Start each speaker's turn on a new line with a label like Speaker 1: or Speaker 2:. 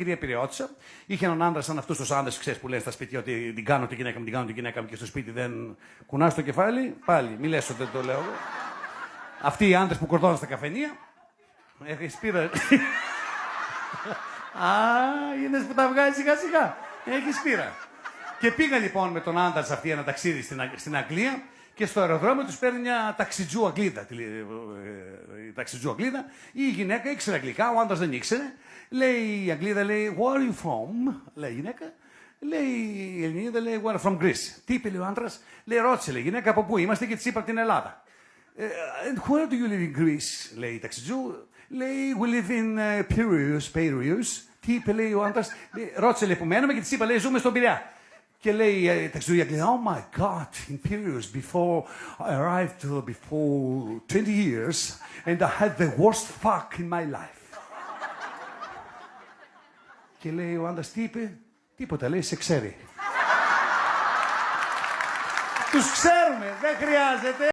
Speaker 1: κυρία Πειραιώτισσα. Είχε έναν άντρα σαν αυτούς τους άντρες, ξέρεις, που λένε στα σπίτια ότι την κάνω τη γυναίκα μου, την κάνω τη γυναίκα μου και στο σπίτι δεν κουνάς το κεφάλι. Πάλι, μη λες ότι δεν το λέω εγώ. Αυτοί οι άντρες που κορδώναν στα καφενεία. Έχεις πείρα. Α, είδες που τα βγάζει σιγά σιγά. Έχεις πείρα. Και πήγα λοιπόν με τον άντρα αυτή ένα ταξίδι στην Αγγλία και στο αεροδρόμιο τους παίρνει μια ταξιτζού Αγγλίδα. Η γυναίκα ήξερε αγγλικά, ο άντρας δεν ήξερε. Λέει η Αγγλίδα, λέει, where are you from? Λέει η γυναίκα. Λέει η Ελληνίδα, λέει, where from Greece. Τι είπε, λέει ο άντρας. Λέει, ρώτησε, λέει, γυναίκα, από πού είμαστε και της είπα από την Ελλάδα. And where do you live in Greece? Λέει η ταξιτζού. Λέει, we live in Piraeus. Τι είπε, λέει ο άντρας. Ρώτησε, λέει, που μένουμε και της είπα, λέει, ζούμε στον Πειραιά. Και λέει η ταξιτζού η Αγγλίδα, oh my God, in Piraeus, before I arrived before 20 years, and I had the worst fuck in my life. Και λέει ο άντρας, τι είπε, τίποτα, λέει, σε ξέρει. Τους ξέρουμε, δεν χρειάζεται.